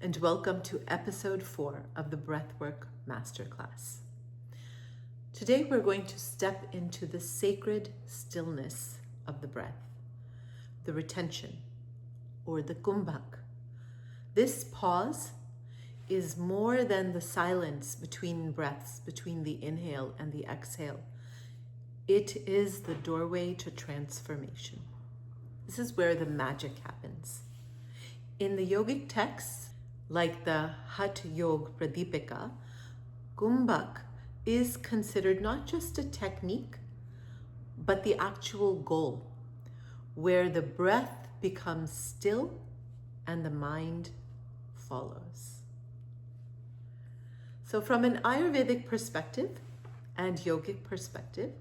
and welcome to episode 4 of the Breathwork Masterclass. Today we're going to step into the sacred stillness of the breath, the retention, or the Kumbhaka. This pause is more than the silence between breaths, between the inhale and the exhale. It is the doorway to transformation. This is where the magic happens. In the yogic texts, like the Hatha Yoga Pradipika, Kumbhaka is considered not just a technique, but the actual goal, where the breath becomes still and the mind follows. So from an Ayurvedic perspective and yogic perspective,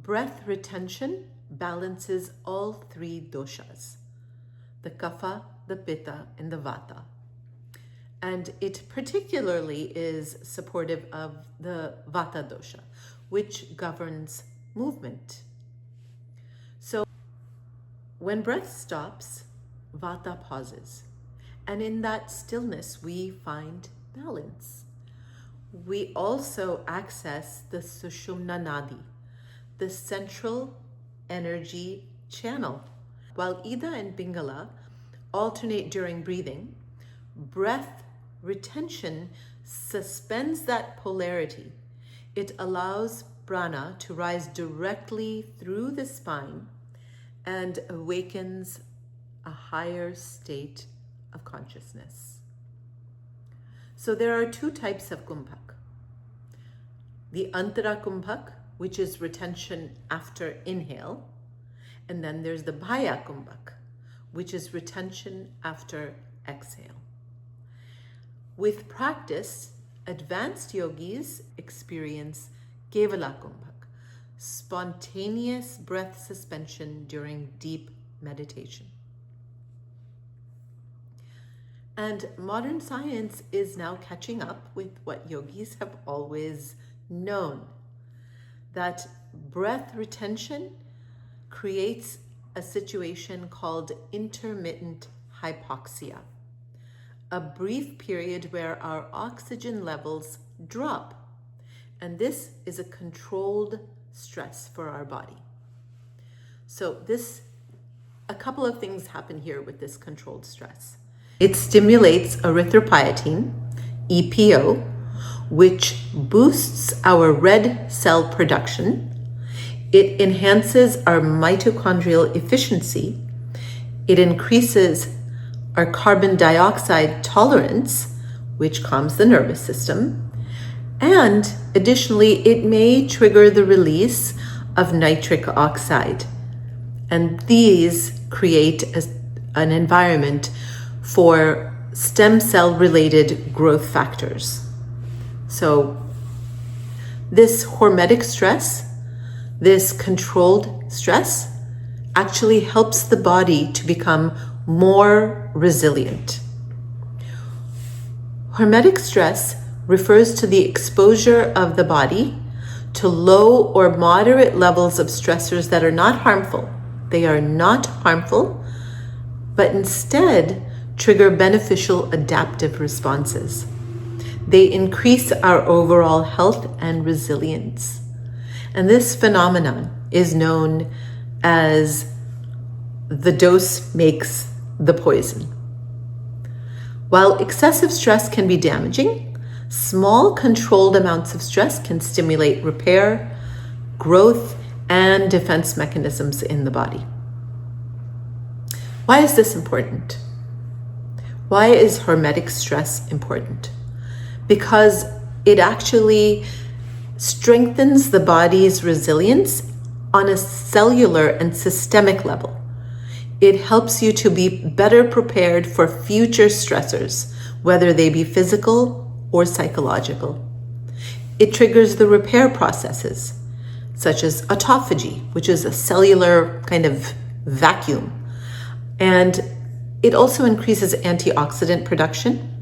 breath retention balances all three doshas, the kapha, the pitta, and the vata. And it particularly is supportive of the vata dosha, which governs movement. So when breath stops, vata pauses. And in that stillness, we find balance. We also access the Sushumna Nadi, the central energy channel. While Ida and Pingala alternate during breathing, breath retention suspends that polarity. It allows prana to rise directly through the spine and awakens a higher state of consciousness. So there are two types of Kumbhaka. The antara Kumbhaka, which is retention after inhale, and then there's the bahya Kumbhaka, which is retention after exhale. With practice, advanced yogis experience kevala Kumbhaka, spontaneous breath suspension during deep meditation. And modern science is now catching up with what yogis have always known, that breath retention creates a situation called intermittent hypoxia, a brief period where our oxygen levels drop. And this is a controlled stress for our body. So a couple of things happen here with this controlled stress. It stimulates erythropoietin, EPO, which boosts our red cell production. It enhances our mitochondrial efficiency. It increases our carbon dioxide tolerance, which calms the nervous system. And additionally, it may trigger the release of nitric oxide. And these create an environment for stem cell related growth factors. So this hormetic stress, this controlled stress, actually helps the body to become more resilient. Hormetic stress refers to the exposure of the body to low or moderate levels of stressors that are not harmful. They are not harmful, but instead trigger beneficial adaptive responses. They increase our overall health and resilience. And this phenomenon is known as the dose makes the poison. While excessive stress can be damaging, small controlled amounts of stress can stimulate repair, growth, and defense mechanisms in the body. Why is this important? Why is hormetic stress important? Because it actually strengthens the body's resilience on a cellular and systemic level. It helps you to be better prepared for future stressors, whether they be physical or psychological. It triggers the repair processes, such as autophagy, which is a cellular kind of vacuum. And it also increases antioxidant production,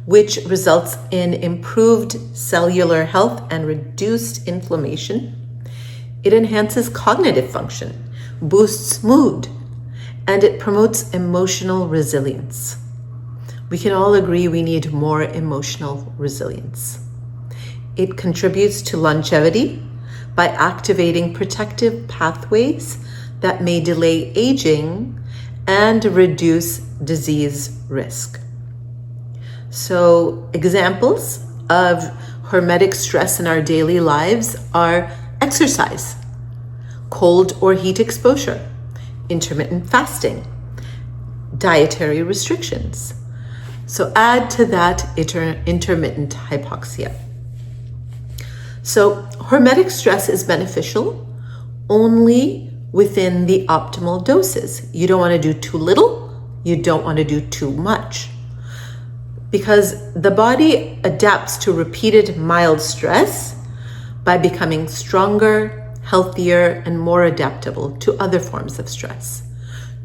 which results in improved cellular health and reduced inflammation. It enhances cognitive function, boosts mood, and it promotes emotional resilience. We can all agree we need more emotional resilience. It contributes to longevity by activating protective pathways that may delay aging and reduce disease risk. So, examples of hormetic stress in our daily lives are exercise, cold or heat exposure, intermittent fasting, dietary restrictions. So add to that intermittent hypoxia. So hormetic stress is beneficial only within the optimal doses. You don't want to do too little, you don't want to do too much. Because the body adapts to repeated mild stress by becoming stronger, healthier, and more adaptable to other forms of stress.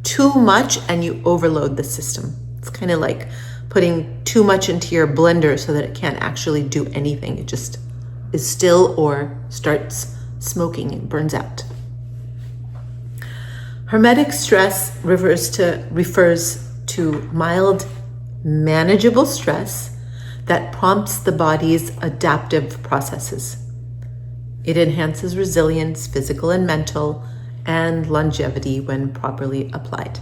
Too much and you overload the system. It's kind of like putting too much into your blender so that it can't actually do anything. It just is still or starts smoking and burns out. Hermetic stress refers to mild, manageable stress that prompts the body's adaptive processes. It enhances resilience, physical and mental, and longevity when properly applied.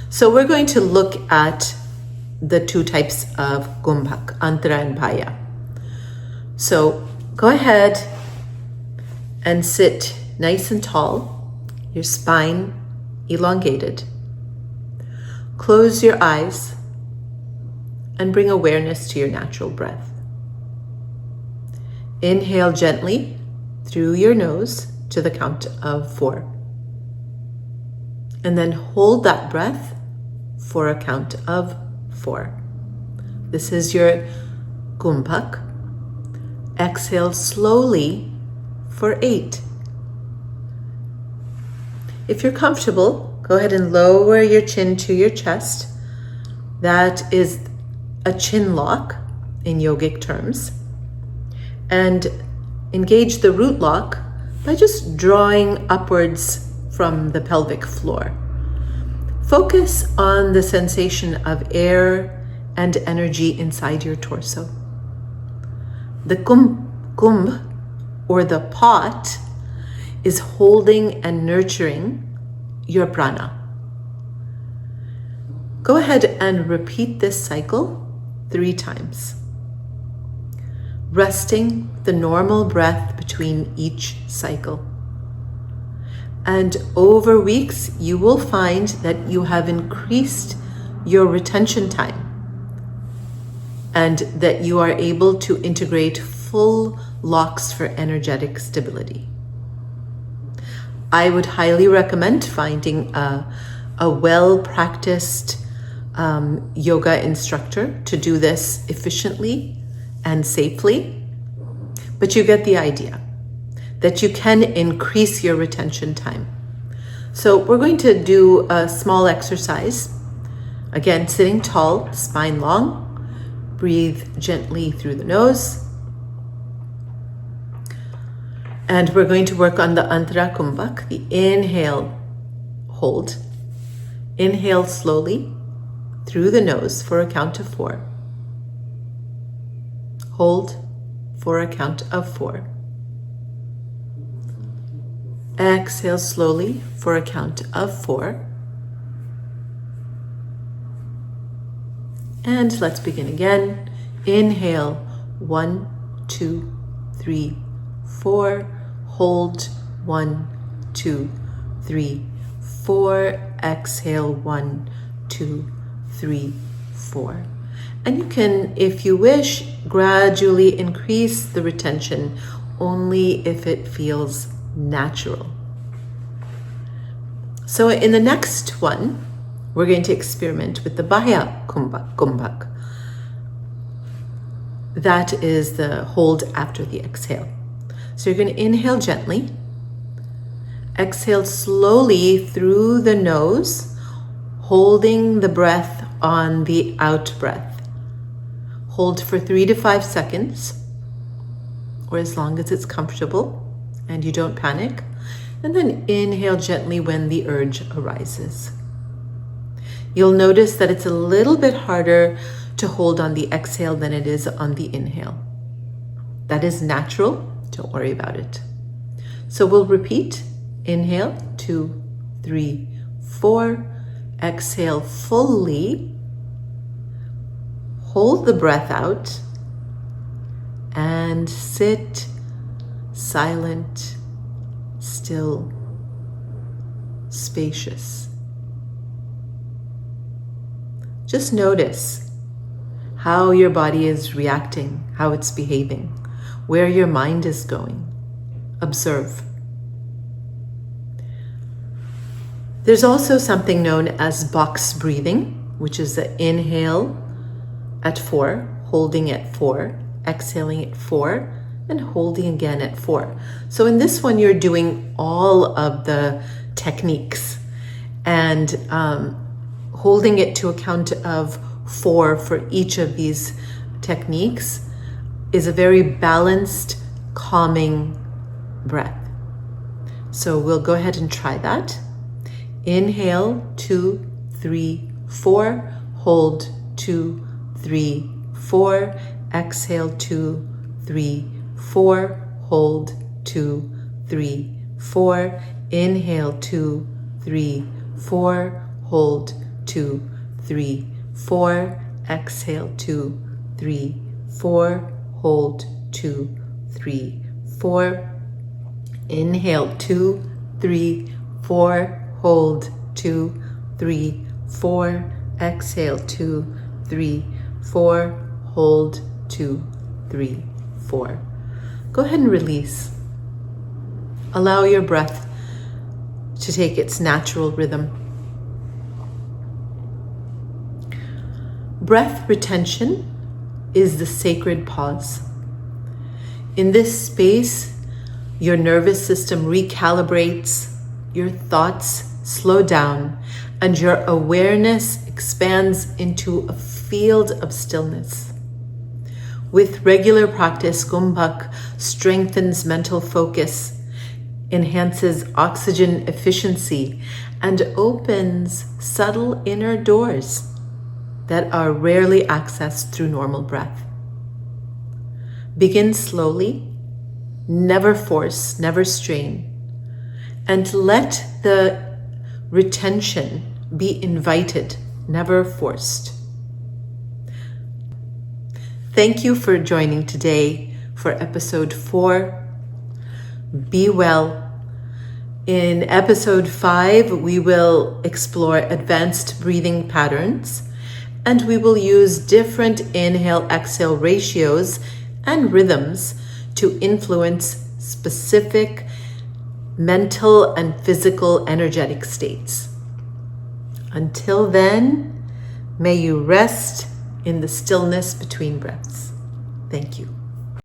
So we're going to look at the two types of Kumbhaka, antara and bahya. So go ahead and sit nice and tall, your spine elongated. Close your eyes and bring awareness to your natural breath. Inhale gently through your nose to the count of 4. And then hold that breath for a count of 4. This is your Kumbhaka. Exhale slowly for 8. If you're comfortable, go ahead and lower your chin to your chest. That is a chin lock in yogic terms. And engage the root lock by just drawing upwards from the pelvic floor. Focus on the sensation of air and energy inside your torso. The kumbh, or the pot, is holding and nurturing your prana. Go ahead and repeat this cycle 3 times, resting the normal breath between each cycle. And over weeks, you will find that you have increased your retention time and that you are able to integrate full locks for energetic stability. I would highly recommend finding a well-practiced yoga instructor to do this efficiently and safely, but you get the idea that you can increase your retention time. So we're going to do a small exercise. Again, sitting tall, spine long. Breathe gently through the nose. And we're going to work on the antara Kumbhaka, the inhale, hold. Inhale slowly through the nose for a count of 4. Hold for a count of 4. Exhale slowly for a count of 4. And let's begin again. Inhale, 1, 2, 3, 4. Hold, 1, 2, 3, 4. Exhale, 1, 2, 3, 4. And you can, if you wish, gradually increase the retention only if it feels natural. So in the next one, we're going to experiment with the bahya Kumbhaka. That is the hold after the exhale. So you're going to inhale gently, exhale slowly through the nose, holding the breath on the out breath. Hold for 3 to 5 seconds, or as long as it's comfortable and you don't panic, and then inhale gently when the urge arises. You'll notice that it's a little bit harder to hold on the exhale than it is on the inhale. That is natural. Don't worry about it. So we'll repeat. Inhale, 2, 3, 4. Exhale fully. Hold the breath out and sit silent, still, spacious. Just notice how your body is reacting, how it's behaving, where your mind is going. Observe. There's also something known as box breathing, which is the inhale at 4, holding at 4, exhaling at 4, and holding again at 4. So in this one, you're doing all of the techniques and holding it to a count of 4 for each of these techniques is a very balanced, calming breath. So we'll go ahead and try that. Inhale, 2, 3, 4. Hold, 2, 3, 4. Exhale, 2, 3, 4. Hold, 2, 3, 4. Inhale, 2, 3, 4. Hold, 2, 3, 4. Exhale, 2, 3, 4. Hold, 2, 3, 4. Inhale, 2, 3, 4. Hold, 2, 3, 4. Exhale, 2, 3, 4. Hold, 2, 3, 4. Go ahead and release. Allow your breath to take its natural rhythm. Breath retention is the sacred pause. In this space, your nervous system recalibrates, your thoughts slow down, and your awareness expands into a field of stillness. With regular practice, Kumbhaka strengthens mental focus, enhances oxygen efficiency, and opens subtle inner doors that are rarely accessed through normal breath. Begin slowly, never force, never strain, and let the retention be invited, never forced. Thank you for joining today for episode 4. Be well. In episode 5, we will explore advanced breathing patterns, and we will use different inhale-exhale ratios and rhythms to influence specific mental and physical energetic states. Until then, may you rest in the stillness between breaths. Thank you.